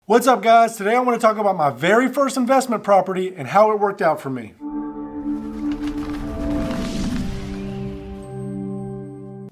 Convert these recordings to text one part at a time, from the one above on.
What's up, guys? Today I want to talk about my very first investment property and how it worked out for me.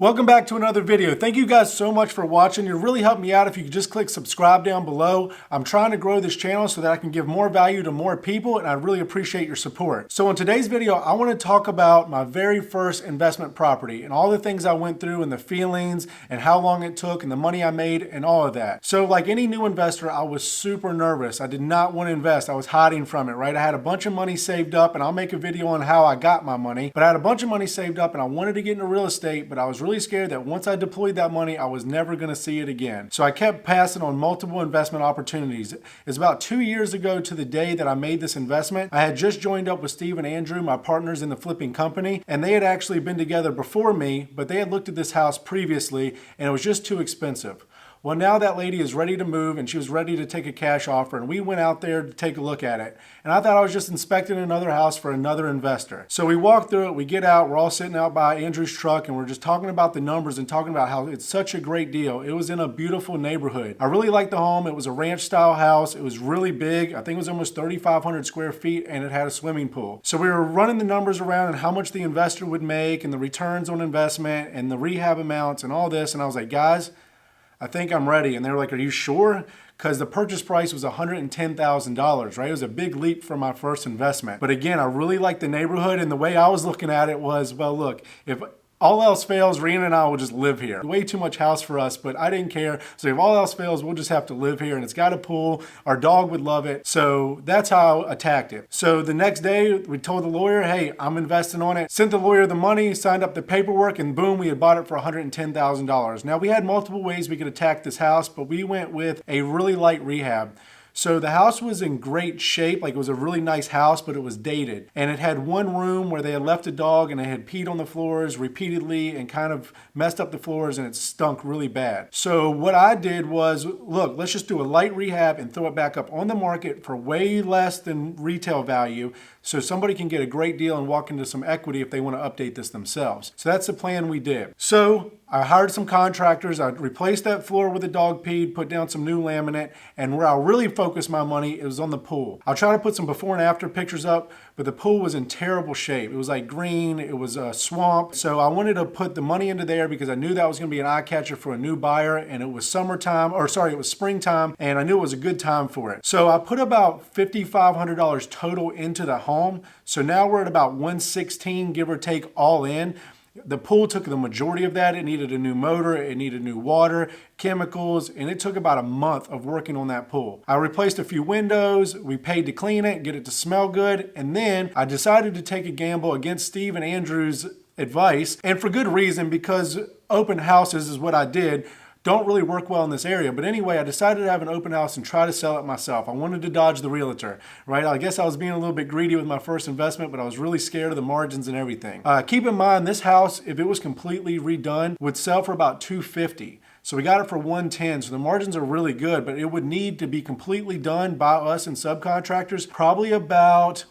Welcome back to another video. Thank you guys so much for watching. You really helped me out if you could just click subscribe down below. I'm trying to grow this channel so that I can give more value to more people, and I really appreciate your support. So in today's video, I want to talk about my very first investment property and all the things I went through and the feelings and how long it took and the money I made and all of that. So like any new investor, I was super nervous. I did not want to invest. I was hiding from it, right? I had a bunch of money saved up, and I'll make a video on how I got my money, but I had a bunch of money saved up and I wanted to get into real estate, but I was really scared that once I deployed that money, I was never going to see it again. So I kept passing on multiple investment opportunities. It's about 2 years ago to the day that I made this investment. I had just joined up with Steve and Andrew, my partners in the flipping company, and they had actually been together before me, but they had looked at this house previously and it was just too expensive. Well, now that lady is ready to move and she was ready to take a cash offer, and we went out there to take a look at it. And I thought I was just inspecting another house for another investor. So we walk through it, we get out, we're all sitting out by Andrew's truck, and we're just talking about the numbers and talking about how it's such a great deal. It was in a beautiful neighborhood. I really liked the home. It was a ranch style house. It was really big. I think it was almost 3,500 square feet, and it had a swimming pool. So we were running the numbers around and how much the investor would make and the returns on investment and the rehab amounts and all this. And I was like, guys, I think I'm ready. And they were like, are you sure? Because the purchase price was $110,000, right? It was a big leap for my first investment. But again, I really liked the neighborhood, and the way I was looking at it was, well, look, if all else fails, Rena and I will just live here. Way too much house for us, but I didn't care. So if all else fails, we'll just have to live here, and it's got a pool. Our dog would love it. So that's how I attacked it. So the next day we told the lawyer, hey, I'm investing on it. Sent the lawyer the money, signed up the paperwork, and boom, we had bought it for $110,000. Now we had multiple ways we could attack this house, but we went with a really light rehab. So the house was in great shape, like it was a really nice house, but it was dated. And it had one room where they had left a dog and it had peed on the floors repeatedly and kind of messed up the floors, and it stunk really bad. So what I did was, look, let's just do a light rehab and throw it back up on the market for way less than retail value, so somebody can get a great deal and walk into some equity if they want to update this themselves. So that's the plan we did. So I hired some contractors. I replaced that floor with a dog peed, put down some new laminate, and where I really focused my money, it was on the pool. I'll try to put some before and after pictures up, but the pool was in terrible shape. It was like green, it was a swamp. So I wanted to put the money into there because I knew that was gonna be an eye catcher for a new buyer, and it was it was springtime, and I knew it was a good time for it. So I put about $5,500 total into the home. So now we're at about $116, give or take, all in. The pool took the majority of that. It needed a new motor, it needed new water, chemicals, and it took about a month of working on that pool. I replaced a few windows, we paid to clean it, get it to smell good, and then I decided to take a gamble against Steve and Andrew's advice, and for good reason, because open houses is what I did. Don't really work well in this area. But anyway, I decided to have an open house and try to sell it myself. I wanted to dodge the realtor, right? I guess I was being a little bit greedy with my first investment, but I was really scared of the margins and everything. Keep in mind, this house, if it was completely redone, would sell for about $250. So we got it for $110, so the margins are really good, but it would need to be completely done by us and subcontractors, probably about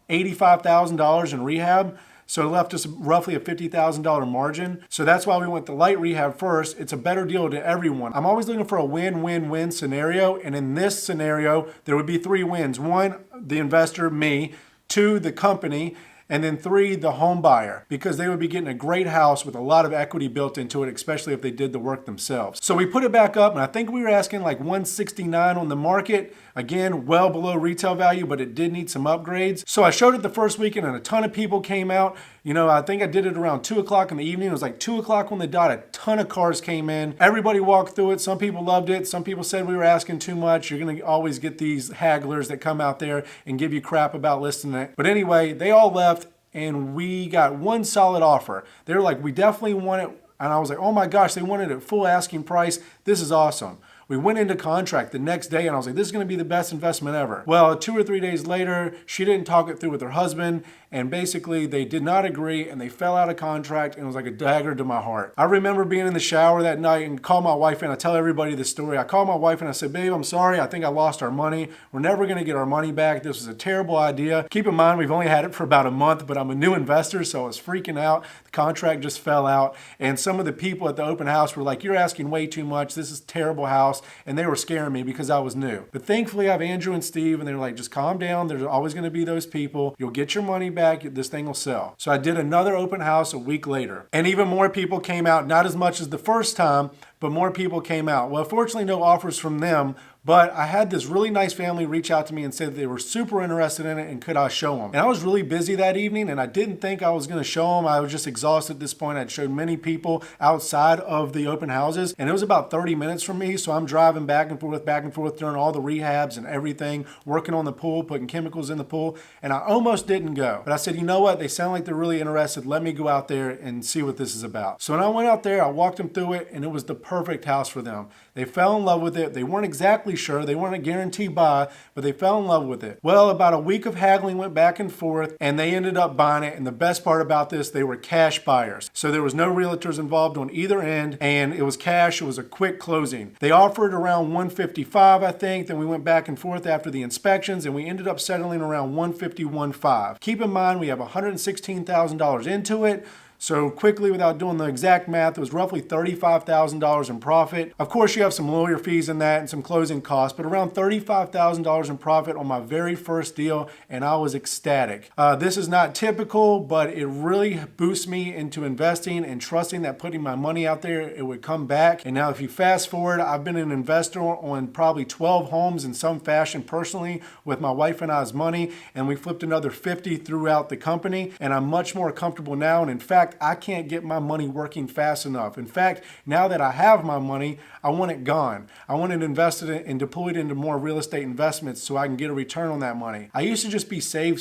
$85,000 in rehab. So it left us roughly a $50,000 margin. So that's why we went the light rehab first. It's a better deal to everyone. I'm always looking for a win-win-win scenario. And in this scenario, there would be 3 wins. 1, the investor, me. 2, the company. And then 3, the home buyer, because they would be getting a great house with a lot of equity built into it, especially if they did the work themselves. So we put it back up, and I think we were asking like $169 on the market. Again, well below retail value, but it did need some upgrades. So I showed it the first weekend, and a ton of people came out. You know, I think I did it around 2 o'clock in the evening. It was like 2 o'clock on the dot. A ton of cars came in. Everybody walked through it. Some people loved it. Some people said we were asking too much. You're gonna always get these hagglers that come out there and give you crap about listing it. But anyway, they all left, and we got one solid offer. They were like, we definitely want it. And I was like, oh my gosh, they wanted it full asking price. This is awesome. We went into contract the next day, and I was like, this is going to be the best investment ever. Well, 2 or 3 days later, she didn't talk it through with her husband, and basically they did not agree, and they fell out of contract, and it was like a dagger to my heart. I remember being in the shower that night and called my wife, and I tell everybody this story. I called my wife and I said, babe, I'm sorry. I think I lost our money. We're never going to get our money back. This was a terrible idea. Keep in mind, we've only had it for about a month, but I'm a new investor, so I was freaking out. The contract just fell out, and some of the people at the open house were like, you're asking way too much. This is a terrible house. house, and they were scaring me because I was new. But thankfully I have Andrew and Steve, and they're like, just calm down. There's always going to be those people. You'll get your money back. This thing will sell. So I did another open house a week later, and even more people came out, not as much as the first time, but more people came out. Well, fortunately, no offers from them, but I had this really nice family reach out to me and say that they were super interested in it and could I show them. And I was really busy that evening, and I didn't think I was going to show them. I was just exhausted at this point. I'd showed many people outside of the open houses, and it was about 30 minutes from me, so I'm driving back and forth during all the rehabs and everything, working on the pool, putting chemicals in the pool, and I almost didn't go. But I said, you know what? They sound like they're really interested. Let me go out there and see what this is about. So when I went out there, I walked them through it, and it was the perfect house for them. They fell in love with it. They weren't exactly sure. They weren't a guarantee buy, but they fell in love with it. Well, about a week of haggling went back and forth, and they ended up buying it. And the best part about this, they were cash buyers. So there was no realtors involved on either end, and it was cash. It was a quick closing. They offered around $155, I think. Then we went back and forth after the inspections, and we ended up settling around $151.5. Keep in mind, we have $116,000 into it. So quickly, without doing the exact math, it was roughly $35,000 in profit. Of course, you have some lawyer fees in that and some closing costs, but around $35,000 in profit on my very first deal, and I was ecstatic. This is not typical, but it really boosts me into investing and trusting that putting my money out there, it would come back. And now if you fast forward, I've been an investor on probably 12 homes in some fashion personally with my wife and I's money, and we flipped another 50 throughout the company, and I'm much more comfortable now. And in fact, I can't get my money working fast enough. In fact, now that I have my money, I want it gone. I want it invested in and deployed into more real estate investments so I can get a return on that money. I used to just be save,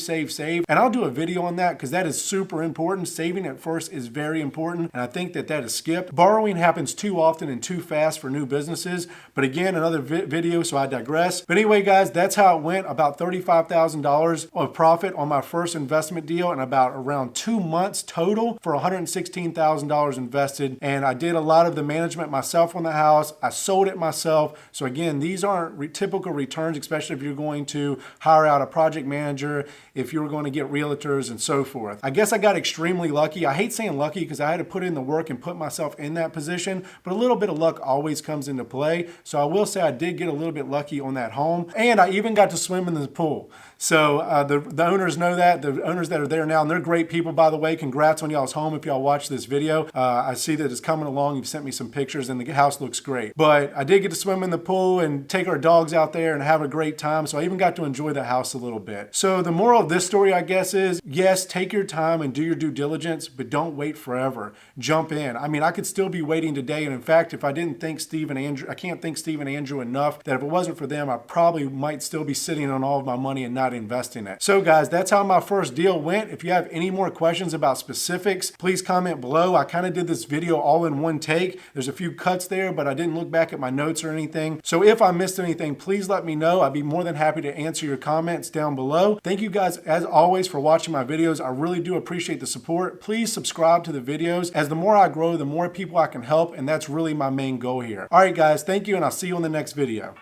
and I'll do a video on that because that is super important. Saving at first is very important, and I think that is skipped. Borrowing happens too often and too fast for new businesses, but again, another video, so I digress. But anyway, guys, that's how it went. About $35,000 of profit on my first investment deal in about around 2 months total for $116,000 invested, and I did a lot of the management myself on the house. I sold it myself. So again, these aren't typical returns, especially if you're going to hire out a project manager, if you're going to get realtors and so forth. I guess I got extremely lucky. I hate saying lucky because I had to put in the work and put myself in that position, but a little bit of luck always comes into play. So I will say I did get a little bit lucky on that home, and I even got to swim in the pool. So the owners know that, the owners that are there now, and they're great people, by the way. Congrats on y'all's home if y'all watch this video. I see that it's coming along. You've sent me some pictures, and the house looks great. But I did get to swim in the pool and take our dogs out there and have a great time. So I even got to enjoy the house a little bit. So the moral of this story, I guess, is yes, take your time and do your due diligence, but don't wait forever. Jump in. I mean, I could still be waiting today. And in fact, if I didn't thank Steve and Andrew, I can't thank Steve and Andrew enough that if it wasn't for them, I probably might still be sitting on all of my money and not investing it. So guys, that's how my first deal went. If you have any more questions about specifics, please comment below. I kind of did this video all in one take. There's a few cuts there, but I didn't look back at my notes or anything. So if I missed anything, please let me know. I'd be more than happy to answer your comments down below. Thank you guys, as always, for watching my videos. I really do appreciate the support. Please subscribe to the videos. As the more I grow, the more people I can help, and that's really my main goal here. All right, guys, thank you, and I'll see you in the next video.